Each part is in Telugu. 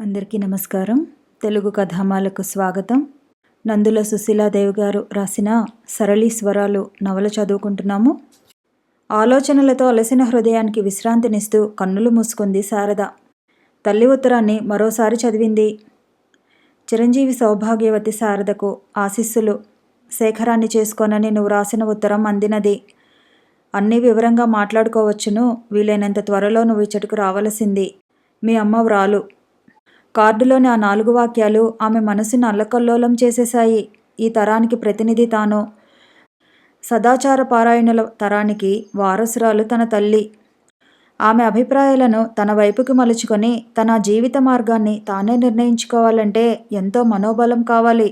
అందరికీ నమస్కారం. తెలుగు కథామాలకు స్వాగతం. నందుల సుశీలాదేవి గారు రాసిన సరళి స్వరాలు నవల చదువుకుంటున్నాము. ఆలోచనలతో అలసిన హృదయానికి విశ్రాంతినిస్తూ కన్నులు మూసుకుంది శారద. తల్లి ఉత్తరాన్ని మరోసారి చదివింది. చిరంజీవి సౌభాగ్యవతి శారదకు ఆశీస్సులు. శేఖరాన్ని చేసుకోనని నువ్వు రాసిన ఉత్తరం అందినది. అన్నీ వివరంగా మాట్లాడుకోవచ్చును. వీలైనంత త్వరలో నువ్వు ఇచ్చటకు రావలసింది. మీ అమ్మ వ్రాలు. కార్డులోని ఆ 4 వాక్యాలు ఆమె మనసుని అల్లకల్లోలం చేసేశాయి. ఈ తరానికి ప్రతినిధి తాను. సదాచార పారాయణుల తరానికి వారసురాలు తన తల్లి. ఆమె అభిప్రాయాలను తన వైపుకి మలుచుకొని తన జీవిత మార్గాన్ని తానే నిర్ణయించుకోవాలంటే ఎంతో మనోబలం కావాలి.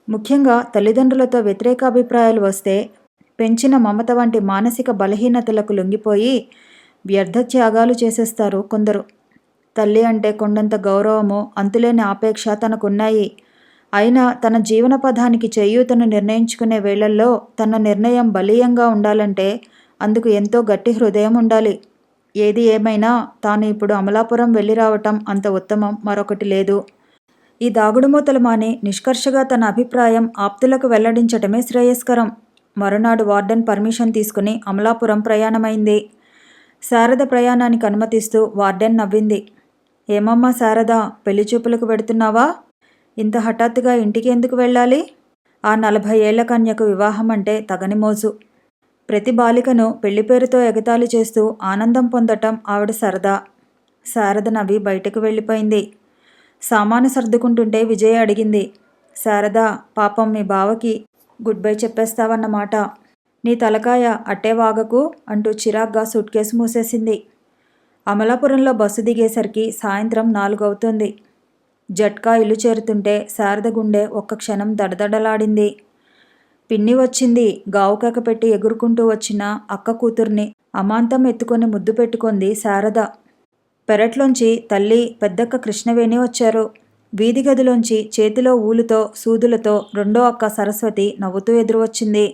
ముఖ్యంగా తల్లిదండ్రులతో వ్యతిరేక అభిప్రాయాలు వస్తే పెంచిన మమత వంటి మానసిక బలహీనతలకు లొంగిపోయి వ్యర్థ త్యాగాలు చేసేస్తారు కొందరు. తల్లి అంటే కొండంత గౌరవము, అంతులేని ఆపేక్ష తనకున్నాయి. అయినా తన జీవన పథానికి చేయూతను నిర్ణయించుకునే వేళల్లో తన నిర్ణయం బలీయంగా ఉండాలంటే అందుకు ఎంతో గట్టి హృదయం ఉండాలి. ఏది ఏమైనా తాను ఇప్పుడు అమలాపురం వెళ్ళి రావటం అంత ఉత్తమం మరొకటి లేదు. ఈ దాగుడుమూతలు మాని నిష్కర్షగా తన అభిప్రాయం ఆప్తులకు వెల్లడించటమే శ్రేయస్కరం. మరునాడు వార్డెన్ పర్మిషన్ తీసుకుని అమలాపురం ప్రయాణమైంది. శారద ప్రయాణానికి అనుమతిస్తూ వార్డెన్ నవ్వింది. ఏమమ్మా శారద, పెళ్లి చూపులకు వెడుతున్నావా? ఇంత హఠాత్తుగా ఇంటికి ఎందుకు వెళ్ళాలి? ఆ 40 ఏళ్ల కన్యకు వివాహం అంటే తగని మోజు. ప్రతి బాలికను పెళ్లి పేరుతో ఎగతాళి చేస్తూ ఆనందం పొందటం ఆవిడ సరదా. శారద నవ్వి బయటకు వెళ్ళిపోయింది. సామాను సర్దుకుంటుంటే విజయ అడిగింది. శారద, పాపం మీ బావకి గుడ్ బై చెప్పేస్తావన్నమాట. నీ తలకాయ అట్టే వాగకు అంటూ చిరాగ్గా సూట్ కేసు మూసేసింది. అమలాపురంలో బస్సు దిగేసరికి సాయంత్రం 4 అవుతుంది. జట్కా ఇల్లు చేరుతుంటే శారద గుండె ఒక్క క్షణం దడదడలాడింది. పిన్ని వచ్చింది. గావుకేక పెట్టి ఎగురుకుంటూ వచ్చిన అక్క కూతుర్ని అమాంతం ఎత్తుకొని ముద్దు పెట్టుకుంది శారద. పెరట్లోంచి తల్లి పెద్దక్క కృష్ణవేణి వచ్చారు. వీధి గదిలోంచి చేతిలో ఊలుతో సూదులతో రెండో అక్క సరస్వతి నవ్వుతూ ఎదురువచ్చింది.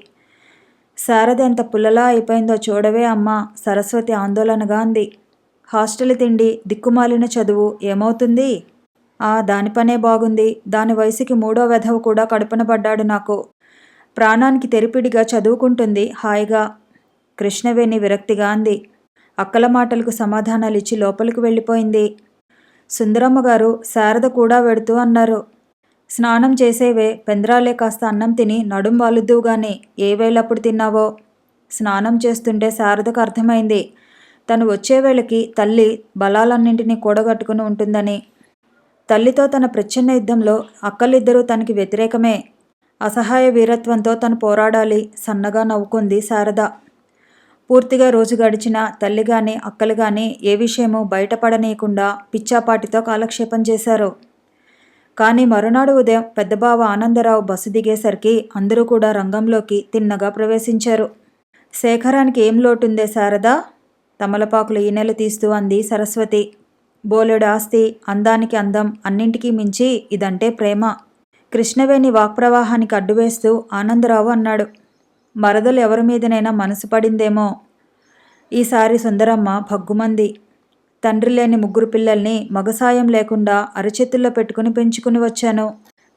శారద ఎంత పుల్లలా అయిపోయిందో చూడవే అమ్మా, సరస్వతి ఆందోళనగా అంది. హాస్టల్ తిండి, దిక్కుమాలిన చదువు ఏమవుతుంది? దాని పనే బాగుంది. దాని వయసుకి 3వ వెధవ కూడా కడుపున పడ్డాడు నాకు. ప్రాణానికి తెరిపిడిగా చదువుకుంటుంది హాయిగా. కృష్ణవేణి విరక్తిగా అంది. అక్కల మాటలకు సమాధానాలిచ్చి లోపలికి వెళ్ళిపోయింది. సుందరమ్మగారు శారద కూడా వెడుతూ అన్నారు. స్నానం చేసేవే, పెందరాలే కాస్త అన్నం తిని నడుం వాలుద్దువుగాని. ఏ వేళప్పుడు తిన్నావో? స్నానం చేస్తుంటే శారదకు అర్థమైంది తను వచ్చేవేళకి తల్లి బలాలన్నింటినీ కూడగట్టుకుని ఉంటుందని. తల్లితో తన ప్రచ్ఛన్న యుద్ధంలో అక్కలిద్దరూ తనకి వ్యతిరేకమే. అసహాయ వీరత్వంతో తను పోరాడాలి. సన్నగా నవ్వుకుంది శారద. పూర్తిగా రోజు గడిచిన తల్లి గాని అక్కలు గాని ఏ విషయమూ బయటపడనీయకుండా పిచ్చాపాటితో కాలక్షేపం చేశారు. కానీ మరునాడు ఉదయం పెద్దబావ ఆనందరావు బస్సు దిగేసరికి అందరూ కూడా రంగంలోకి తిన్నగా ప్రవేశించారు. శేఖరానికి ఏం లోటుందే శారదా? తమలపాకులు ఈనెలు తీస్తూ అంది సరస్వతి. బోలెడు ఆస్తి, అందానికి అందం, అన్నింటికీ మించి ఇదంటే ప్రేమ. కృష్ణవేణి వాక్ప్రవాహానికి అడ్డువేస్తూ ఆనందరావు అన్నాడు. మరదలు ఎవరి మీదనైనా మనసు పడిందేమో. ఈసారి సుందరమ్మ భగ్గుమంది. తండ్రి లేని 3 పిల్లల్ని మగసాయం లేకుండా అరచేతుల్లో పెట్టుకుని పెంచుకుని వచ్చాను.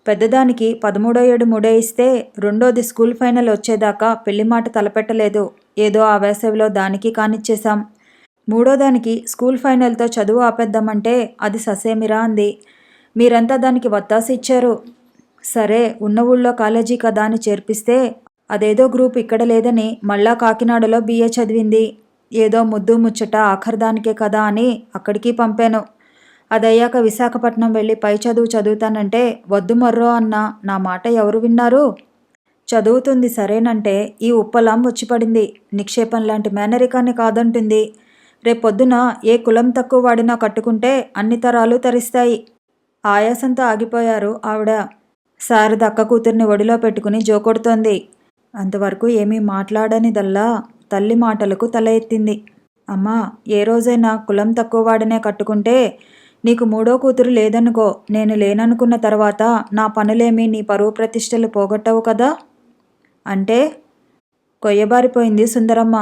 పెద్దదానికి 13వ ఏడు ముడేయిస్తే రెండోది స్కూల్ ఫైనల్ వచ్చేదాకా పెళ్లి మాట తలపెట్టలేదు. ఏదో ఆ వేసవిలో దానికి కానిచ్చేశాం. 3వ దానికి స్కూల్ ఫైనల్తో చదువు ఆపేద్దామంటే అది ససేమిరా అంది. మీరంతా దానికి వత్తాసు ఇచ్చారు. సరే, ఉన్న ఊళ్ళో కాలేజీ కదా అని చేర్పిస్తే అదేదో గ్రూప్ ఇక్కడ లేదని మళ్ళా కాకినాడలో BA చదివింది. ఏదో ముద్దు ముచ్చట ఆఖరిదానికే కదా అని అక్కడికి పంపాను. అదయ్యాక విశాఖపట్నం వెళ్ళి పై చదువు చదువుతానంటే వద్దు మర్రో అన్నా నా మాట ఎవరు విన్నారు? చదువుతుంది సరేనంటే ఈ ఉప్పలాం వచ్చిపడింది. నిక్షేపం లాంటి మేనరికాన్ని కాదంటుంది. రేపొద్దున ఏ కులం తక్కువ వాడినా కట్టుకుంటే అన్ని తరాలు తరిస్తాయి. ఆయాసంతో ఆగిపోయారు ఆవిడ. శారద అక్క కూతుర్ని ఒడిలో పెట్టుకుని జోకొడుతోంది. అంతవరకు ఏమీ మాట్లాడనిదల్లా తల్లి మాటలకు తల ఎత్తింది. అమ్మా, ఏ రోజైనా కులం తక్కువ వాడినే కట్టుకుంటే నీకు 3వ కూతురు లేదనుకో. నేను లేననుకున్న తర్వాత నా పనులేమీ నీ పరువు ప్రతిష్టలు పోగొట్టవు కదా. అంటే? కొయ్యబారిపోయింది సుందరమ్మ.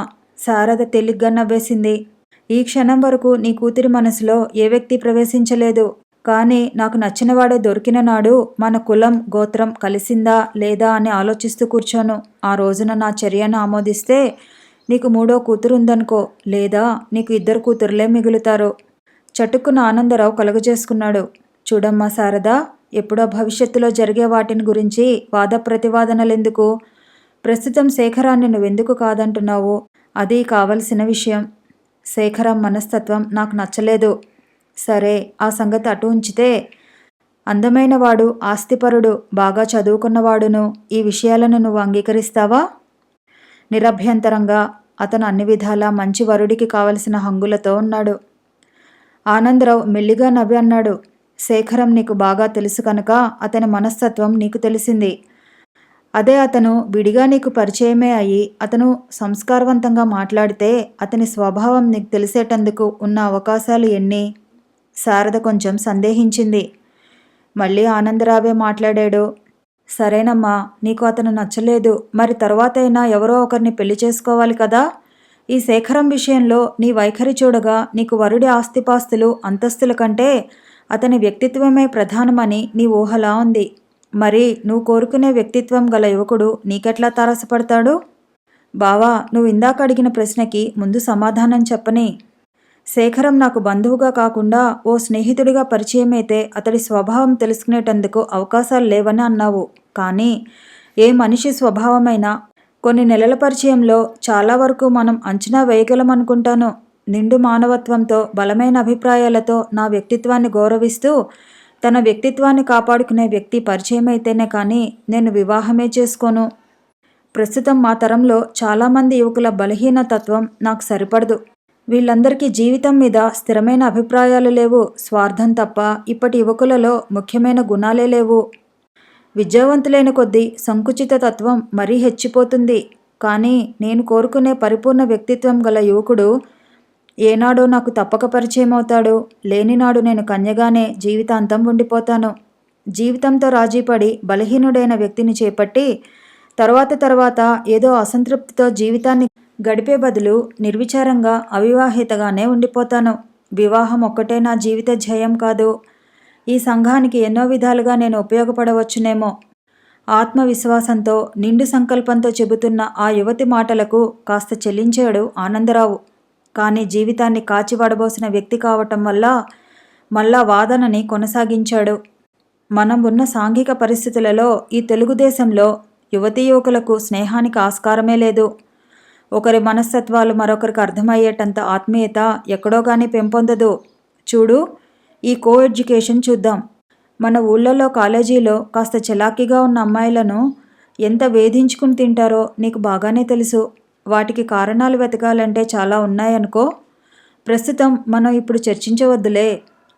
శారద తేలిగ్గా నవ్వేసింది. ఈ క్షణం వరకు నీ కూతురి మనసులో ఏ వ్యక్తి ప్రవేశించలేదు. కానీ నాకు నచ్చినవాడే దొరికిన నాడు మన కులం గోత్రం కలిసిందా లేదా అని ఆలోచిస్తూ కూర్చోను. ఆ రోజున నా చర్యను ఆమోదిస్తే నీకు 3వ కూతురు ఉందనుకో, లేదా నీకు 2 కూతురులే మిగులుతారు. చటుక్కున ఆనందరావు కలుగజేసుకున్నాడు. చూడమ్మా శారదా, ఎప్పుడో భవిష్యత్తులో జరిగే వాటిని గురించి వాద ప్రతివాదనలెందుకు? ప్రస్తుతం శేఖరాన్ని నువ్వెందుకు కాదంటున్నావు? అది కావలసిన విషయం. శేఖరం మనస్తత్వం నాకు నచ్చలేదు. సరే, ఆ సంగతి అటు ఉంచితే, అందమైనవాడు, ఆస్తిపరుడు, బాగా చదువుకున్నవాడును, ఈ విషయాలను నువ్వు అంగీకరిస్తావా? నిరభ్యంతరంగా. అతను అన్ని విధాలా మంచి వరుడికి కావలసిన హంగులతో ఉన్నాడు. ఆనందరావు మెల్లిగా నవ్వి అన్నాడు. శేఖరం నీకు బాగా తెలుసు కనుక అతని మనస్తత్వం నీకు తెలిసింది. అదే అతను విడిగా నీకు పరిచయమే అయి అతను సంస్కారవంతంగా మాట్లాడితే అతని స్వభావం నీకు తెలిసేటందుకు ఉన్న అవకాశాలు ఎన్ని? శారద కొంచెం సందేహించింది. మళ్ళీ ఆనందరావే మాట్లాడాడు. సరేనమ్మా, నీకు అతను నచ్చలేదు, మరి తరువాతైనా ఎవరో ఒకరిని పెళ్లి చేసుకోవాలి కదా. ఈ శేఖరం విషయంలో నీ వైఖరి చూడగా నీకు వరుడి ఆస్తిపాస్తులు అంతస్తుల కంటే అతని వ్యక్తిత్వమే ప్రధానమని నీ ఊహలా ఉంది. మరి నువ్వు కోరుకునే వ్యక్తిత్వం గల యువకుడు నీకెట్లా తారసపడతాడు? బావా, నువ్వు ఇందాక అడిగిన ప్రశ్నకి ముందు సమాధానం చెప్పని. శేఖరం నాకు బంధువుగా కాకుండా ఓ స్నేహితుడిగా పరిచయమైతే అతడి స్వభావం తెలుసుకునేటందుకు అవకాశాలు లేవని అన్నావు. కానీ ఏ మనిషి స్వభావమైనా కొన్ని నెలల పరిచయంలో చాలా వరకు మనం అంచనా వేయగలమనుకుంటాను. నిండు మానవత్వంతో, బలమైన అభిప్రాయాలతో నా వ్యక్తిత్వాన్ని గౌరవిస్తూ తన వ్యక్తిత్వాన్ని కాపాడుకునే వ్యక్తి పరిచయమైతేనే కానీ నేను వివాహమే చేసుకోను. ప్రస్తుతం మా తరంలో చాలామంది యువకుల బలహీన తత్వం నాకు సరిపడదు. వీళ్ళందరికీ జీవితం మీద స్థిరమైన అభిప్రాయాలు లేవు. స్వార్థం తప్ప ఇప్పటి యువకులలో ముఖ్యమైన గుణాలే లేవు. విద్యావంతులైన కొద్దీ సంకుచిత తత్వం మరీ హెచ్చిపోతుంది. కానీ నేను కోరుకునే పరిపూర్ణ వ్యక్తిత్వం గల యువకుడు ఏనాడో నాకు తప్పక పరిచయం అవుతాడు. లేనినాడు నేను కన్యగానే జీవితాంతం ఉండిపోతాను. జీవితంతో రాజీపడి బలహీనుడైన వ్యక్తిని చేపట్టి తర్వాత ఏదో అసంతృప్తితో జీవితాన్ని గడిపే బదులు నిర్విచారంగా అవివాహితగానే ఉండిపోతాను. వివాహం ఒక్కటే నా జీవిత ధ్యేయం కాదు. ఈ సంఘానికి ఎన్నో విధాలుగా నేను ఉపయోగపడవచ్చునేమో. ఆత్మవిశ్వాసంతో, నిండు సంకల్పంతో చెబుతున్న ఆ యువతి మాటలకు కాస్త చెల్లించాడు ఆనందరావు. కానీ జీవితాన్ని కాచివడబోసిన వ్యక్తి కావటం వల్ల మళ్ళా వాదనని కొనసాగించాడు. మనం ఉన్న సాంఘిక పరిస్థితులలో ఈ తెలుగుదేశంలో యువతీ యువకులకు స్నేహానికి ఆస్కారమే లేదు. ఒకరి మనస్తత్వాలు మరొకరికి అర్థమయ్యేటంత ఆత్మీయత ఎక్కడో కానీ పెంపొందదు. చూడు, ఈ కో ఎడ్యుకేషన్ చూద్దాం. మన ఊళ్ళలో కాలేజీలో కాస్త చలాకీగా ఉన్న అమ్మాయిలను ఎంత వేధించుకుని తింటారో నీకు బాగానే తెలుసు. వాటికి కారణాలు వెతకాలంటే చాలా ఉన్నాయనుకో. ప్రస్తుతం మనం ఇప్పుడు చర్చించవద్దులే.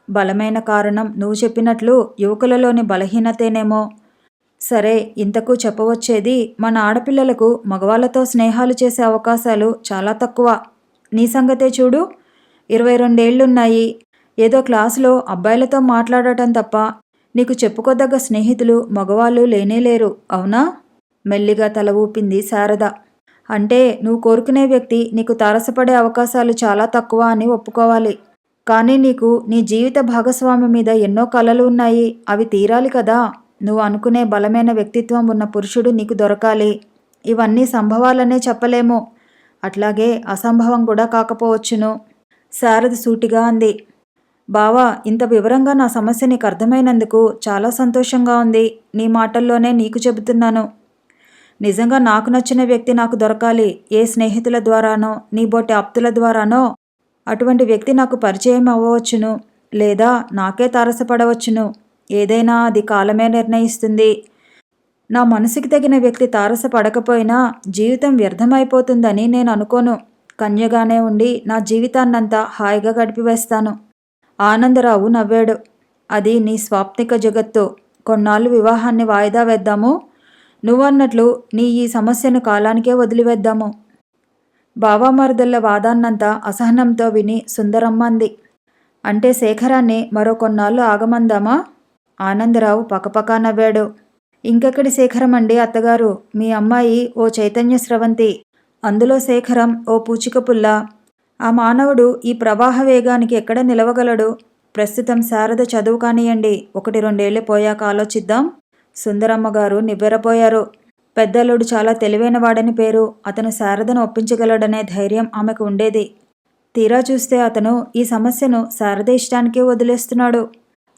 బలమైన కారణం నువ్వు చెప్పినట్లు యువకులలోని బలహీనతేనేమో. సరే, ఇంతకు చెప్పవచ్చేది మన ఆడపిల్లలకు మగవాళ్ళతో స్నేహాలు చేసే అవకాశాలు చాలా తక్కువ. నీ సంగతే చూడు. 22 ఏళ్లున్నాయి. ఏదో క్లాసులో అబ్బాయిలతో మాట్లాడటం తప్ప నీకు చెప్పుకోదగ్గ స్నేహితులు మగవాళ్ళు లేనేలేరు, అవునా? మెల్లిగా తల ఊపింది శారద. అంటే నువ్వు కోరుకునే వ్యక్తి నీకు తారసపడే అవకాశాలు చాలా తక్కువ అని ఒప్పుకోవాలి. కానీ నీకు నీ జీవిత భాగస్వామి మీద ఎన్నో కలలు ఉన్నాయి. అవి తీరాలి కదా. నువ్వు అనుకునే బలమైన వ్యక్తిత్వం ఉన్న పురుషుడు నీకు దొరకాలి. ఇవన్నీ సంభవాలనే చెప్పలేము. అట్లాగే అసంభవం కూడా కాకపోవచ్చును. శారద సూటిగా అంది. బావా, ఇంత వివరంగా నా సమస్య నీకు అర్థమైనందుకు చాలా సంతోషంగా ఉంది. నీ మాటల్లోనే నీకు చెబుతున్నాను. నిజంగా నాకు నచ్చిన వ్యక్తి నాకు దొరకాలి. ఏ స్నేహితుల ద్వారానో, నీ బోటి ఆప్తుల ద్వారానో అటువంటి వ్యక్తి నాకు పరిచయం అవ్వవచ్చును, లేదా నాకే తారసపడవచ్చును. ఏదైనా అది కాలమే నిర్ణయిస్తుంది. నా మనసుకి తగిన వ్యక్తి తారసపడకపోయినా జీవితం వ్యర్థమైపోతుందని నేను అనుకోను. కన్యగానే ఉండి నా జీవితాన్నంతా హాయిగా గడిపివేస్తాను. ఆనందరావు నవ్వాడు. అది నీ స్వాప్నిక జగత్తు. కొన్నాళ్ళు వివాహాన్ని వాయిదా వేద్దాము. నువ్వన్నట్లు నీ ఈ సమస్యను కాలానికే వదిలివేద్దాము. బావామరుదళ్ళ వాదాన్నంతా అసహనంతో విని సుందరమ్మ అంది. అంటే శేఖరాన్ని మరో కొన్నాళ్ళు ఆగమందామా? ఆనందరావు పకపకా నవ్వాడు. ఇంకెక్కడి శేఖరం అండి అత్తగారు? మీ అమ్మాయి ఓ చైతన్య స్రవంతి. అందులో శేఖరం ఓ పూచిక పుల్ల. ఆ మానవుడు ఈ ప్రవాహ వేగానికి ఎక్కడ నిలవగలడు? ప్రస్తుతం శారద చదువు కానియండి, 1-2 ఏళ్ళు పోయాక ఆలోచిద్దాం. సుందరమ్మ గారు నివ్వెరపోయారు. పెద్దల్లుడు చాలా తెలివైన వాడని పేరు. అతను శారదను ఒప్పించగలడనే ధైర్యం ఆమెకు ఉండేది. తీరా చూస్తే అతను ఈ సమస్యను శారద ఇష్టానికే వదిలేస్తున్నాడు.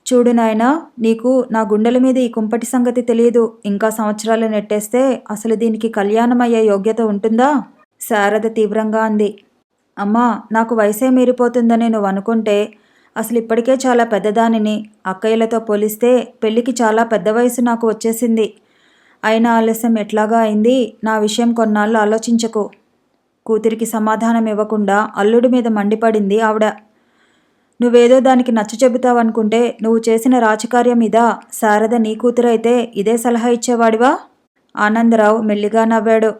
చూడు నాయనా, నీకు నా గుండెల మీద ఈ కుంపటి సంగతి తెలియదు. ఇంకా సంవత్సరాలు నెట్టేస్తే అసలు దీనికి కళ్యాణమయ్యే యోగ్యత ఉంటుందా? శారద తీవ్రంగా అంది. అమ్మా, నాకు వయసే మీరిపోతుందని నువ్వు అనుకుంటే అసలు ఇప్పటికే చాలా పెద్దదానిని. అక్కయ్యలతో పోలిస్తే పెళ్ళికి చాలా పెద్ద వయసు నాకు వచ్చేసింది. అయినా ఆలస్యం ఎట్లాగా అయింది. నా విషయం కొన్నాళ్ళు ఆలోచించకు. కూతురికి సమాధానం ఇవ్వకుండా అల్లుడి మీద మండిపడింది ఆవిడ. నువ్వేదో దానికి నచ్చ చెబుతావనుకుంటే నువ్వు చేసిన రాజకార్యం మీద శారద నీ కూతురైతే ఇదే సలహా ఇచ్చేవాడివా? ఆనందరావు మెల్లిగా నవ్వాడు.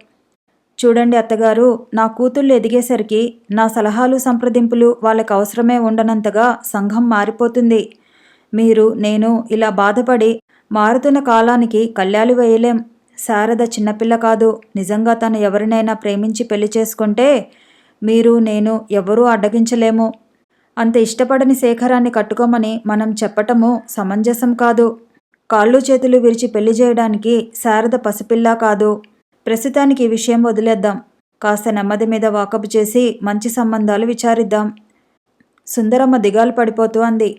చూడండి అత్తగారు, నా కూతుళ్ళు ఎదిగేసరికి నా సలహాలు సంప్రదింపులు వాళ్ళకి అవసరమే ఉండనంతగా సంఘం మారిపోతుంది. మీరు నేను ఇలా బాధపడి మారుతున్న కాలానికి కళ్యాలు వేయలేం. శారద చిన్నపిల్ల కాదు. నిజంగా తను ఎవరినైనా ప్రేమించి పెళ్లి చేసుకుంటే మీరు నేను ఎవరూ అడ్డగించలేము. అంత ఇష్టపడని శేఖరాన్ని కట్టుకోమని మనం చెప్పటము సమంజసం కాదు. కాళ్ళు చేతులు విరిచి పెళ్లి చేయడానికి శారద పసిపిల్ల కాదు. ప్రస్తుతానికి ఈ విషయం వదిలేద్దాం. కాస్త నెమ్మది మీద వాకపు చేసి మంచి సంబంధాలు విచారిద్దాం. సుందరమ్మ దిగాలు పడిపోతూ అంది.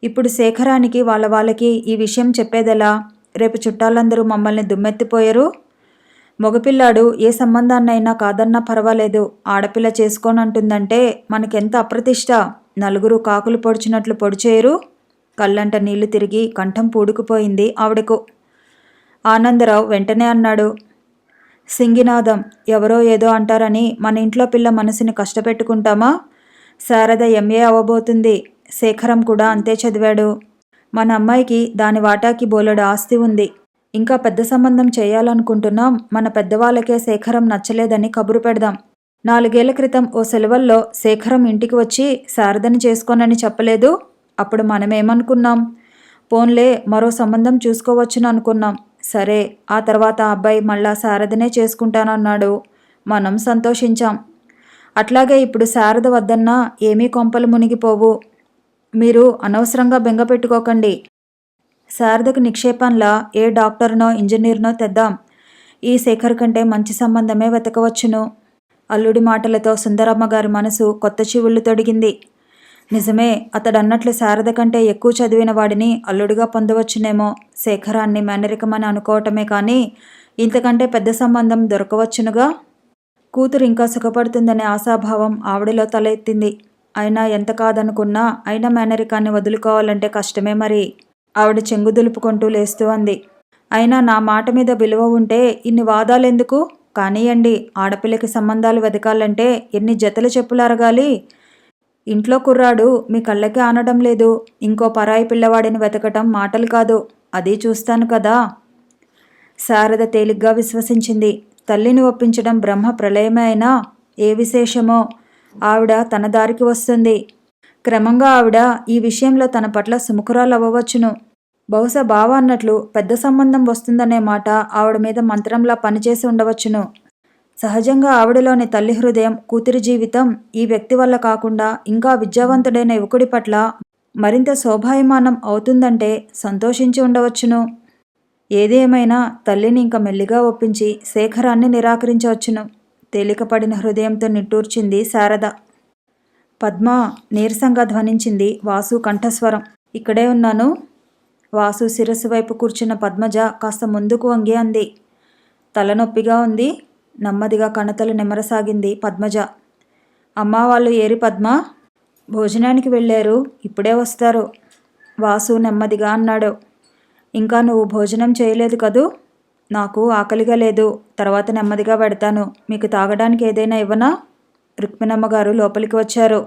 ఇప్పుడు శేఖరానికి వాళ్ళకి ఈ విషయం చెప్పేదెలా? రేపు చుట్టాలందరూ మమ్మల్ని దుమ్మెత్తిపోయారు. మగపిల్లాడు ఏ సంబంధాన్నైనా కాదన్నా పర్వాలేదు, ఆడపిల్ల చేసుకోనంటుందంటే మనకెంత అప్రతిష్ట. నలుగురు కాకులు పొడిచినట్లు పొడిచేయరు. కళ్ళంట నీళ్లు తిరిగి కంఠం పూడుకుపోయింది ఆవిడకు. ఆనందరావు వెంటనే అన్నాడు. సింగినాదం, ఎవరో ఏదో అంటారని మన ఇంట్లో పిల్ల మనసుని కష్టపెట్టుకుంటామా? శారద MA అవ్వబోతుంది. శేఖరం కూడా అంతే చదివాడు. మన అమ్మాయికి దాని వాటాకి బోలెడు ఆస్తి ఉంది. ఇంకా పెద్ద సంబంధం చేయాలనుకుంటున్నాం. మన పెద్దవాళ్ళకే శేఖరం నచ్చలేదని కబురు పెడదాం. 4 ఏళ్ల క్రితం ఓ సెలవుల్లో శేఖరం ఇంటికి వచ్చి శారదని చేసుకోనని చెప్పలేదు? అప్పుడు మనమేమనుకున్నాం? పోన్లే, మరో సంబంధం చూసుకోవచ్చును అనుకున్నాం. సరే, ఆ తర్వాత ఆ అబ్బాయి మళ్ళా శారదనే చేసుకుంటానన్నాడు. మనం సంతోషించాం. అట్లాగే ఇప్పుడు శారద వద్దన్నా ఏమీ కొంపలు మునిగిపోవు. మీరు అనవసరంగా బెంగ పెట్టుకోకండి. శారదకు నిక్షేపంలా ఏ డాక్టర్నో ఇంజనీర్నో తెద్దాం. ఈ శేఖర్ కంటే మంచి సంబంధమే వెతకవచ్చును. అల్లుడి మాటలతో సుందరమ్మ గారి మనసు కొత్త చివుళ్ళు తొడిగింది. నిజమే, అతడన్నట్లు శారద కంటే ఎక్కువ చదివిన వాడిని అల్లుడిగా పొందవచ్చునేమో. శేఖరాన్ని మేనరికమని అనుకోవటమే కానీ ఇంతకంటే పెద్ద సంబంధం దొరకవచ్చునుగా. కూతురు ఇంకా సుఖపడుతుందనే ఆశాభావం ఆవిడలో తలెత్తింది. అయినా ఎంత కాదనుకున్నా అయిన మేనరికాన్ని వదులుకోవాలంటే కష్టమే మరి. ఆవిడ చెంగు దులుపుకుంటూ లేస్తూ అంది. అయినా నా మాట మీద విలువ ఉంటే ఇన్ని వాదాలెందుకు? కానియండి, ఆడపిల్లకి సంబంధాలు వెతకాలంటే ఎన్ని జతల చెప్పులు అరగాలి. ఇంట్లో కుర్రాడు మీ కళ్ళకి ఆనడం లేదు. ఇంకో పరాయి పిల్లవాడిని వెతకటం మాటలు కాదు. అది చూస్తాను కదా. శారద తేలిగ్గా విశ్వసించింది. తల్లిని ఒప్పించడం బ్రహ్మ ప్రళయమే అయినా ఏ విశేషమో ఆవిడ తన దారికి వస్తుంది. క్రమంగా ఆవిడ ఈ విషయంలో తన పట్ల సుముఖురాలవ్వవచ్చును. బహుశా బావ అన్నట్లు పెద్ద సంబంధం వస్తుందనే మాట ఆవిడ మీద మంత్రంలా పనిచేసి ఉండవచ్చును. సహజంగా ఆవిడలోని తల్లి హృదయం, కూతురి జీవితం ఈ వ్యక్తి వల్ల కాకుండా ఇంకా విద్యావంతుడైన యువకుడి పట్ల మరింత శోభాయమానం అవుతుందంటే సంతోషించి ఉండవచ్చును. ఏది ఏమైనా తల్లిని ఇంక మెల్లిగా ఒప్పించి శేఖరాన్ని నిరాకరించవచ్చును. తేలికపడిన హృదయంతో నిట్టూర్చింది శారద. పద్మ, నీరసంగా ధ్వనించింది వాసు కంఠస్వరం. ఇక్కడే ఉన్నాను. వాసు శిరస్సు వైపు కూర్చున్న పద్మజ కాస్త ముందుకు వంగి అంది. తలనొప్పిగా ఉంది. నెమ్మదిగా కణతలు నిమరసాగింది పద్మజ. అమ్మా వాళ్ళు ఏరి పద్మ? భోజనానికి వెళ్ళారు, ఇప్పుడే వస్తారు. వాసు నెమ్మదిగా అన్నాడు. ఇంకా నువ్వు భోజనం చేయలేదు కదూ? నాకు ఆకలిగా లేదు. తర్వాత నెమ్మదిగా పెడతాను. మీకు తాగడానికి ఏదైనా ఇవ్వనా? రుక్మిణమ్మగారు లోపలికి వచ్చారు.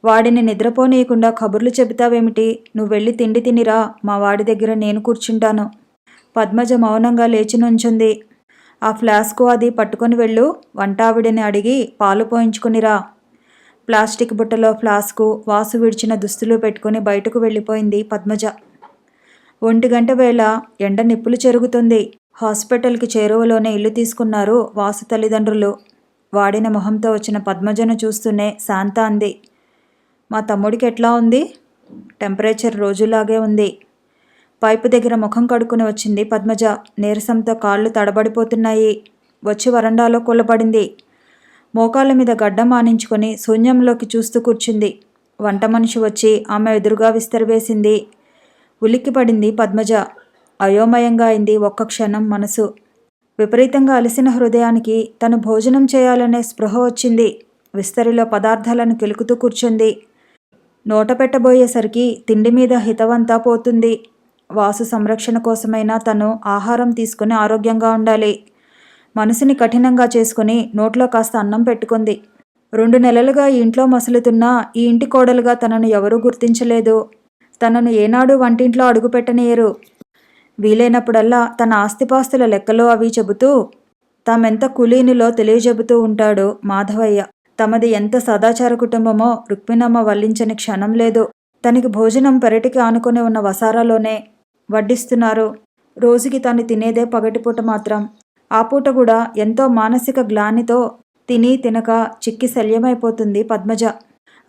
వాడిని నిద్రపోనీయకుండా కబుర్లు చెబుతావేమిటి? నువ్వు వెళ్ళి తిండి తినిరా. మా వాడి దగ్గర నేను కూర్చుంటాను. పద్మజ మౌనంగా లేచి నుంచుంది. ఆ ఫ్లాస్కు అది పట్టుకొని వెళ్ళు. వంటావిడిని అడిగి పాలు పోయించుకునిరా. ప్లాస్టిక్ బుట్టలో ఫ్లాస్కు, వాసు విడిచిన దుస్తులు పెట్టుకుని బయటకు వెళ్ళిపోయింది పద్మజ. 1 గంట వేళ. ఎండ నిప్పులు చెరుగుతుంది. హాస్పిటల్కి చేరువలోనే ఇల్లు తీసుకున్నారు వాసు తల్లిదండ్రులు. వాడిన మొహంతో వచ్చిన పద్మజను చూస్తూనే శాంత అంది. మా తమ్ముడికి ఎట్లా ఉంది? టెంపరేచర్ రోజులాగే ఉంది. పైపు దగ్గర ముఖం కడుక్కుని వచ్చింది పద్మజ. నీరసంతో కాళ్ళు తడబడిపోతున్నాయి. వచ్చి వరండాలో కూలబడింది. మోకాళ్ళ మీద గడ్డం ఆనించుకొని శూన్యంలోకి చూస్తూ కూర్చుంది. వంట మనిషి వచ్చి ఆమె ఎదురుగా విస్తరవేసింది. ఉలిక్కిపడింది పద్మజ. అయోమయంగా అయింది ఒక్క క్షణం మనసు. విపరీతంగా అలసిన హృదయానికి తను భోజనం చేయాలనే స్పృహ వచ్చింది. విస్తరిలో పదార్థాలను కెలుకుతూ కూర్చుంది. నోట పెట్టబోయేసరికి తిండి మీద హితవంతా పోతుంది. వాసు సంరక్షణ కోసమైనా తను ఆహారం తీసుకుని ఆరోగ్యంగా ఉండాలి. మనసుని కఠినంగా చేసుకుని నోట్లో కాస్త అన్నం పెట్టుకుంది. 2 నెలలుగా ఈ ఇంట్లో మసులుతున్నా ఈ ఇంటి కోడలుగా తనను ఎవరూ గుర్తించలేదు. తనను ఏనాడు వంటింట్లో అడుగుపెట్టనీయరు. వీలైనప్పుడల్లా తన ఆస్తిపాస్తుల లెక్కలు అవి చెబుతూ తామెంత కులీనులో తెలియజెబుతూ ఉంటాడు మాధవయ్య. తమది ఎంత సదాచార కుటుంబమో రుక్మిణమ్మ వల్లించని క్షణం లేదు. తనకి భోజనం పెరటికి ఆనుకొని ఉన్న వసారాలోనే వడ్డిస్తున్నారు. రోజుకి తను తినేదే పగటిపూట మాత్రం. ఆ పూట కూడా ఎంతో మానసిక గ్లానితో తిని తినక చిక్కి శల్యమైపోతుంది పద్మజ.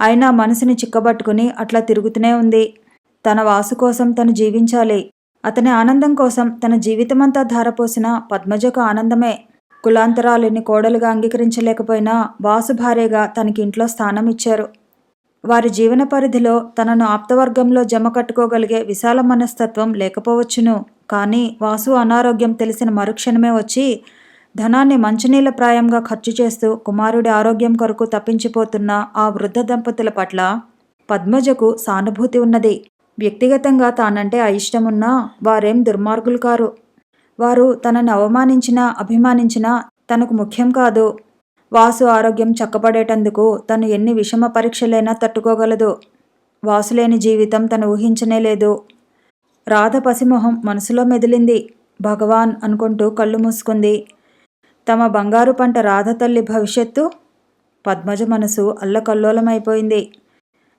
అయినా మనసుని చిక్కబట్టుకుని అట్లా తిరుగుతూనే ఉంది. తన వాసు కోసం తను జీవించాలి. అతని ఆనందం కోసం తన జీవితమంతా ధారపోసిన పద్మజకు ఆనందమే. కులాంతరాలని కోడలుగా అంగీకరించలేకపోయినా వాసు భార్యగా తనకి ఇంట్లో స్థానం ఇచ్చారు. వారి జీవన పరిధిలో తనను ఆప్తవర్గంలో జమ కట్టుకోగలిగే విశాల మనస్తత్వం లేకపోవచ్చును. కానీ వాసు అనారోగ్యం తెలిసిన మరుక్షణమే వచ్చి ధనాన్ని మంచినీళ్ళ ప్రాయంగా ఖర్చు చేస్తూ కుమారుడి ఆరోగ్యం కొరకు తప్పించిపోతున్న ఆ వృద్ధ దంపతుల పట్ల పద్మజకు సానుభూతి ఉన్నది. వ్యక్తిగతంగా తానంటే అయిష్టమున్నా వారేం దుర్మార్గులు కారు. వారు తనని అవమానించినా అభిమానించినా తనకు ముఖ్యం కాదు. వాసు ఆరోగ్యం చక్కబడేటందుకు తను ఎన్ని విషమ పరీక్షలైనా తట్టుకోగలదు. వాసులేని జీవితం తను ఊహించనేలేదు. రాధ పసిమొహం మనసులో మెదిలింది. భగవాన్ అనుకుంటూ కళ్ళు మూసుకుంది. తమ బంగారు పంట రాధ తల్లి భవిష్యత్తు? పద్మజ మనసు అల్లకల్లోలమైపోయింది.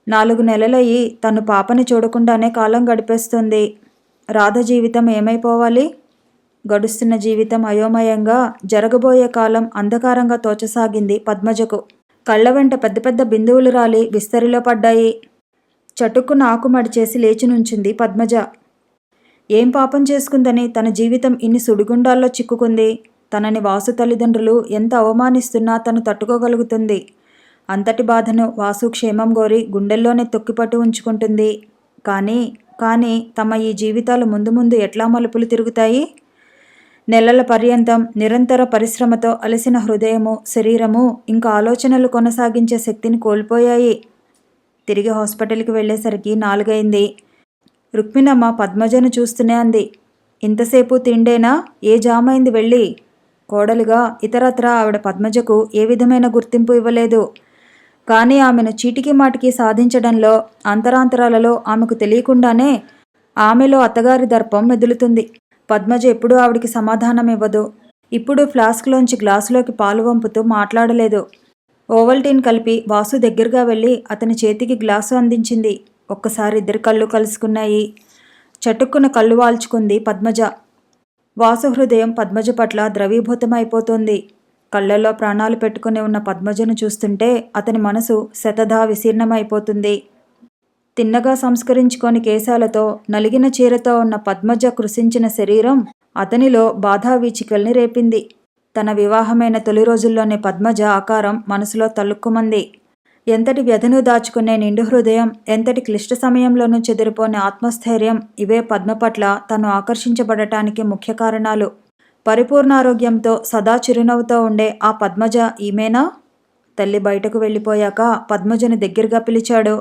4 నెలలయ్యి తను పాపని చూడకుండానే కాలం గడిపేస్తుంది. రాధ జీవితం ఏమైపోవాలి? గడుస్తున్న జీవితం అయోమయంగా, జరగబోయే కాలం అంధకారంగా తోచసాగింది పద్మజకు. కళ్ళ వెంట పెద్ద పెద్ద బిందువులు రాలి విస్తరిలో పడ్డాయి. చటుక్కున ఆకు మడిచేసి లేచి నుంచింది పద్మజ. ఏం పాపం చేసుకుందని తన జీవితం ఇన్ని సుడిగుండాల్లో చిక్కుకుంది? తనని వాసు తల్లిదండ్రులు ఎంత అవమానిస్తున్నా తను తట్టుకోగలుగుతుంది. అంతటి బాధను వాసు క్షేమం గోరి గుండెల్లోనే తొక్కిపట్టు ఉంచుకుంటుంది. కానీ తమ ఈ జీవితాలు ముందు ముందు ఎట్లా మలుపులు తిరుగుతాయి? నెలల పర్యంతం నిరంతర పరిశ్రమతో అలసిన హృదయము, శరీరము ఇంకా ఆలోచనలు కొనసాగించే శక్తిని కోల్పోయాయి. తిరిగి హాస్పిటల్కి వెళ్ళేసరికి 4 అయింది. రుక్మిణమ్మ పద్మజను చూస్తూనే అంది, ఇంతసేపు తిండేనా? ఏ జామైంది వెళ్ళి? కోడలుగా ఇతరత్రా ఆవిడ పద్మజకు ఏ విధమైన గుర్తింపు ఇవ్వలేదు. కానీ ఆమెను చీటికి మాటికి సాధించడంలో, అంతరాంతరాలలో ఆమెకు తెలియకుండానే ఆమెలో అత్తగారి దర్పం మెదులుతుంది. పద్మజ ఎప్పుడూ ఆవిడికి సమాధానం ఇవ్వదు. ఇప్పుడు ఫ్లాస్క్లోంచి గ్లాసులోకి పాలు వంపుతూ మాట్లాడలేదు. ఓవల్టీన్ కలిపి వాసు దగ్గరగా వెళ్ళి అతని చేతికి గ్లాసు అందించింది. ఒక్కసారి ఇద్దరి కళ్ళు కలుసుకున్నాయి. చటుక్కున కళ్ళు వాల్చుకుంది పద్మజ. వాసు హృదయం పద్మజ పట్ల ద్రవీభూతమైపోతుంది. కళ్ళల్లో ప్రాణాలు పెట్టుకుని ఉన్న పద్మజను చూస్తుంటే అతని మనసు శతధా విశీర్ణమైపోతుంది. తిన్నగా సంస్కరించుకొని కేశాలతో నలిగిన చీరతో ఉన్న పద్మజ కృశించిన శరీరం అతనిలో బాధావీచికల్ని రేపింది. తన వివాహమైన తొలి రోజుల్లోనే పద్మజ ఆకారం మనసులో తలుక్కుమంది. ఎంతటి వ్యధను దాచుకునే నిండు హృదయం, ఎంతటి క్లిష్ట సమయంలోనూ చెదిరిపోని ఆత్మస్థైర్యం, ఇవే పద్మ పట్ల తను ఆకర్షించబడటానికి ముఖ్య కారణాలు. పరిపూర్ణారోగ్యంతో సదా చిరునవ్వుతో ఉండే ఆ పద్మజ ఈమెనా? తల్లి బయటకు వెళ్ళిపోయాక పద్మజను దగ్గరగా పిలిచాడు.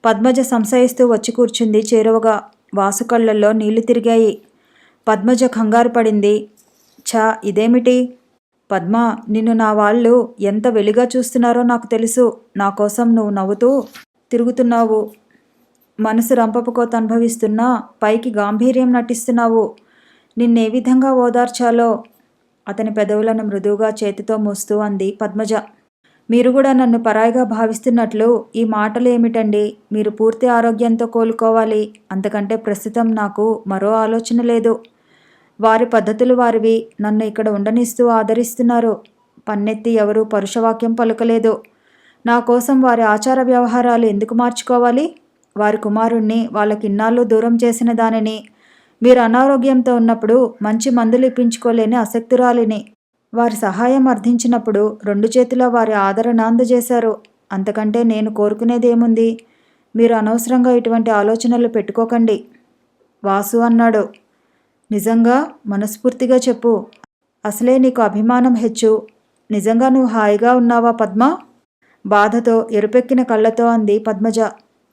పద్మజ సంశయిస్తూ వచ్చి కూర్చుంది చేరువగా. వాసు కళ్ళల్లో నీళ్లు తిరిగాయి. పద్మజ కంగారు పడింది. ఛా, ఇదేమిటి? పద్మ, నిన్ను నా వాళ్ళు ఎంత వెలిగా చూస్తున్నారో నాకు తెలుసు. నా కోసం నువ్వు నవ్వుతూ తిరుగుతున్నావు. మనసు రంపపుకోత అనుభవిస్తున్నా పైకి గాంభీర్యం నటిస్తున్నావు. నిన్నే విధంగా ఓదార్చాలో? అతని పెదవులను మృదువుగా చేతితో మూస్తూ అంది పద్మజ. మీరు కూడా నన్ను పరాయిగా భావిస్తున్నట్లు ఈ మాటలు ఏమిటండి? మీరు పూర్తి ఆరోగ్యంతో కోలుకోవాలి. అంతకంటే ప్రస్తుతం నాకు మరో ఆలోచన లేదు. వారి పద్ధతులు వారివి. నన్ను ఇక్కడ ఉండనిస్తూ ఆదరిస్తున్నారు. పన్నెత్తి ఎవరూ పరుషవాక్యం పలుకలేదు. నా కోసం వారి ఆచార వ్యవహారాలు ఎందుకు మార్చుకోవాలి? వారి కుమారుణ్ణి వాళ్ళకిన్నాళ్ళు దూరం చేసిన దానిని, మీరు అనారోగ్యంతో ఉన్నప్పుడు మంచి మందులు ఇప్పించుకోలేని అశక్తురాలిని. వారి సహాయం అర్థించినప్పుడు 2 చేతుల వారి ఆదరణ అందజేశారు. అంతకంటే నేను కోరుకునేదేముంది? మీరు అనవసరంగా ఇటువంటి ఆలోచనలు పెట్టుకోకండి. వాసు అన్నాడు. నిజంగా? మనస్ఫూర్తిగా చెప్పు. అసలే నీకు అభిమానం హెచ్చు. నిజంగా నువ్వు హాయిగా ఉన్నావా పద్మ? బాధతో ఎరుపెక్కిన కళ్ళతో అంది పద్మజ.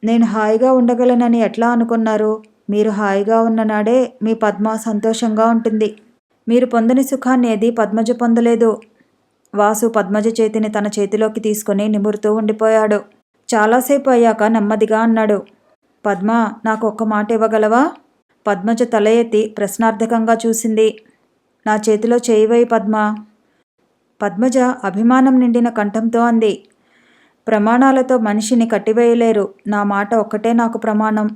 నేను హాయిగా ఉండగలనని ఎట్లా అనుకున్నారు? మీరు హాయిగా ఉన్ననాడే మీ పద్మ సంతోషంగా ఉంటుంది. మీరు పొందని సుఖాన్ని ఏది పద్మజ పొందలేదు. వాసు పద్మజ చేతిని తన చేతిలోకి తీసుకుని నిమురుతూ ఉండిపోయాడు. చాలాసేపు అయ్యాక నెమ్మదిగా అన్నాడు. పద్మ, నాకు ఒక్క మాట ఇవ్వగలవా? పద్మజ తల ఎత్తి ప్రశ్నార్థకంగా చూసింది. నా చేతిలో చేయివై పద్మ. పద్మజ అభిమానం నిండిన కంఠంతో అంది. ప్రమాణాలతో మనిషిని కట్టివేయలేరు. నా మాట ఒక్కటే నాకు ప్రమాణం.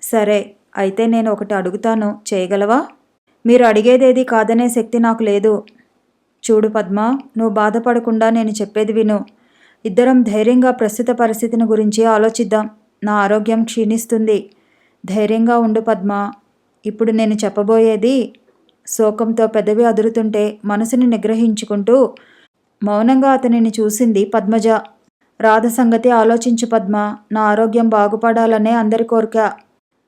సరే, అయితే నేను ఒకటి అడుగుతాను, చేయగలవా? మీరు అడిగేదేది కాదనే శక్తి నాకు లేదు. చూడు పద్మ, నువ్వు బాధపడకుండా నేను చెప్పేది విను. ఇద్దరం ధైర్యంగా ప్రస్తుత పరిస్థితిని గురించి ఆలోచిద్దాం. నా ఆరోగ్యం క్షీణిస్తుంది. ధైర్యంగా ఉండు పద్మ. ఇప్పుడు నేను చెప్పబోయేది. శోకంతో పెదవి అదురుతుంటే మనసుని నిగ్రహించుకుంటూ మౌనంగా అతనిని చూసింది పద్మజ. రాధ సంగతి ఆలోచించు పద్మ. నా ఆరోగ్యం బాగుపడాలనే అందరి కోరిక.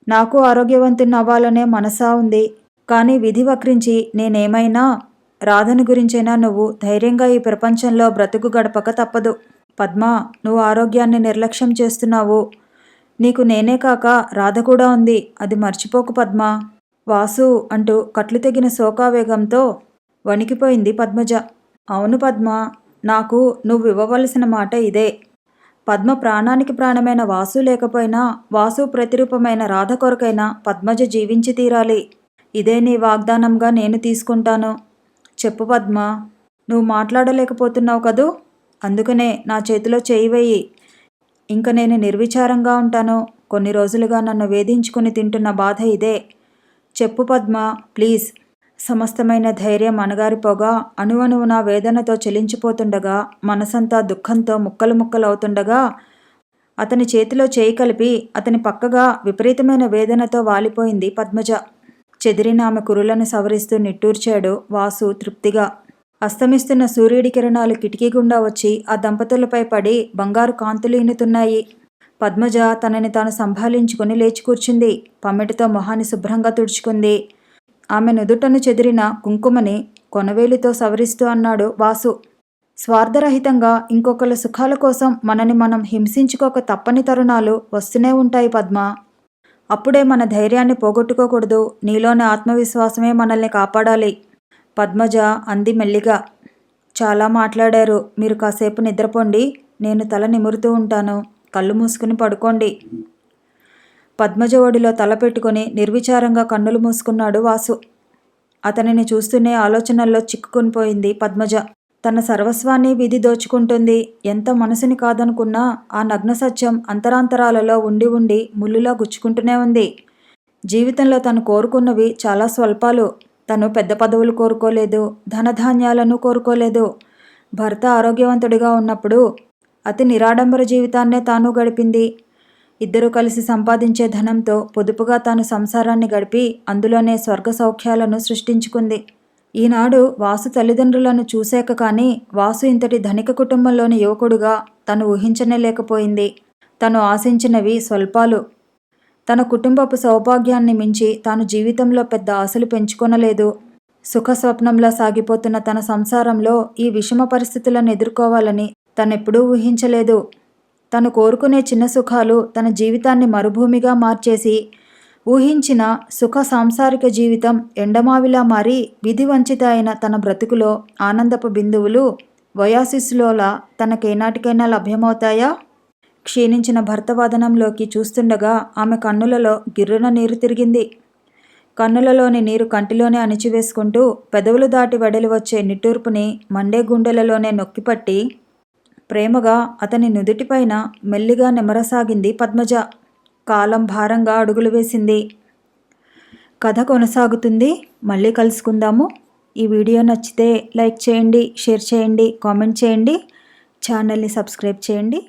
నాకు ఆరోగ్యవంతుని అవ్వాలనే మనసా ఉంది. కానీ విధి వక్రించి నేనేమైనా రాధని గురించైనా నువ్వు ధైర్యంగా ఈ ప్రపంచంలో బ్రతుకు గడపక తప్పదు. పద్మ, నువ్వు ఆరోగ్యాన్ని నిర్లక్ష్యం చేస్తున్నావు. నీకు నేనే కాక రాధ కూడా ఉంది. అది మర్చిపోకు పద్మ. వాసు అంటూ కట్లు తెగిన శోకావేగంతో వణికిపోయింది పద్మజ. అవును పద్మ, నాకు నువ్వు ఇవ్వవలసిన మాట ఇదే. పద్మ ప్రాణానికి ప్రాణమైన వాసు లేకపోయినా వాసు ప్రతిరూపమైన రాధ కొరకైనా పద్మజ జీవించి తీరాలి. ఇదే నీ వాగ్దానంగా నేను తీసుకుంటాను. చెప్పు పద్మ. నువ్వు మాట్లాడలేకపోతున్నావు కదూ? అందుకనే నా చేతిలో చేయి వేయి. ఇంక నేను నిర్విచారంగా ఉంటాను. కొన్ని రోజులుగా నన్ను వేధించుకుని తింటున్న బాధ ఇదే. చెప్పు పద్మ, ప్లీజ్. సమస్తమైన ధైర్యం అణగారిపోగా అణువణువున వేదనతో చెలించిపోతుండగా మనసంతా దుఃఖంతో ముక్కలు ముక్కలవుతుండగా అతని చేతిలో చేయి కలిపి అతని పక్కగా విపరీతమైన వేదనతో వాలిపోయింది పద్మజ. చెదిరిన ఆమె కురులను సవరిస్తూ నిట్టూర్చాడు వాసు తృప్తిగా. అస్తమిస్తున్న సూర్యుడి కిరణాలు కిటికీ గుండా వచ్చి ఆ దంపతులపై పడి బంగారు కాంతులు ఈనుతున్నాయి. పద్మజ తనని తాను సంభాళించుకుని లేచి కూర్చుంది. పమ్మిటితో మొహాన్ని శుభ్రంగా తుడుచుకుంది. ఆమె నుదుటను చెదిరిన కుంకుమని కొనవేలితో సవరిస్తూ అన్నాడు వాసు. స్వార్థరహితంగా ఇంకొకళ్ళ సుఖాల కోసం మనని మనం హింసించుకోక తప్పని తరుణాలు వస్తూనే ఉంటాయి పద్మ. అప్పుడే మన ధైర్యాన్ని పోగొట్టుకోకూడదు. నీలోని ఆత్మవిశ్వాసమే మనల్ని కాపాడాలి. పద్మజ అంది మెల్లిగా. చాలా మాట్లాడారు. మీరు కాసేపు నిద్రపోండి. నేను తల నిమురుతూ ఉంటాను. కళ్ళు మూసుకుని పడుకోండి. పద్మజ ఒడిలో తల పెట్టుకుని నిర్విచారంగా కన్నులు మూసుకున్నాడు వాసు. అతనిని చూస్తూనే ఆలోచనల్లో చిక్కుకునిపోయింది పద్మజ. తన సర్వస్వాన్ని విధి దోచుకుంటుంది. ఎంత మనసుని కాదనుకున్నా ఆ నగ్న సత్యం అంతరాంతరాలలో ఉండి ఉండి ముళ్ళులా గుచ్చుకుంటూనే ఉంది. జీవితంలో తను కోరుకున్నవి చాలా స్వల్పాలు. తను పెద్ద పదవులు కోరుకోలేదు. ధనధాన్యాలను కోరుకోలేదు. భర్త ఆరోగ్యవంతుడిగా ఉన్నప్పుడు అతి నిరాడంబర జీవితాన్నే తాను గడిపింది. ఇద్దరూ కలిసి సంపాదించే ధనంతో పొదుపుగా తాను సంసారాన్ని గడిపి అందులోనే స్వర్గ సౌఖ్యాలను సృష్టించుకుంది. ఈనాడు వాసు తల్లిదండ్రులను చూశాక కానీ వాసు ఇంతటి ధనిక కుటుంబంలోని యువకుడుగా తను ఊహించనే లేకపోయింది. తను ఆశించినవి స్వల్పాలు. తన కుటుంబపు సౌభాగ్యాన్ని మించి తాను జీవితంలో పెద్ద ఆశలు పెంచుకొనలేదు. సుఖస్వప్నంలా సాగిపోతున్న తన సంసారంలో ఈ విషమ పరిస్థితులను ఎదుర్కోవాలని తనెప్పుడూ ఊహించలేదు. తను కోరుకునే చిన్న సుఖాలు తన జీవితాన్ని మరుభూమిగా మార్చేసి ఊహించిన సుఖ సాంసారిక జీవితం ఎండమావిలా మారి విధి వంచిత అయిన తన బ్రతుకులో ఆనందపు బిందువులు వయాసిస్సులోలా తనకేనాటికైనా లభ్యమవుతాయా? క్షీణించిన భర్త వదనంలోకి చూస్తుండగా ఆమె కన్నులలో గిర్రున నీరు తిరిగింది. కన్నులలోని నీరు కంటిలోనే అణిచివేసుకుంటూ పెదవులు దాటి వెడలి వచ్చే నిట్టూర్పుని మండే గుండెలలోనే నొక్కిపట్టి ప్రేమగా అతని నుదుటిపైన మెల్లిగా నెమరసాగింది పద్మజ. కాలం భారంగా అడుగులు వేసింది. కథ కొనసాగుతుంది. మళ్ళీ కలుసుకుందాము. ఈ వీడియో నచ్చితే లైక్ చేయండి, షేర్ చేయండి, కామెంట్ చేయండి, ఛానల్ని సబ్స్క్రైబ్ చేయండి.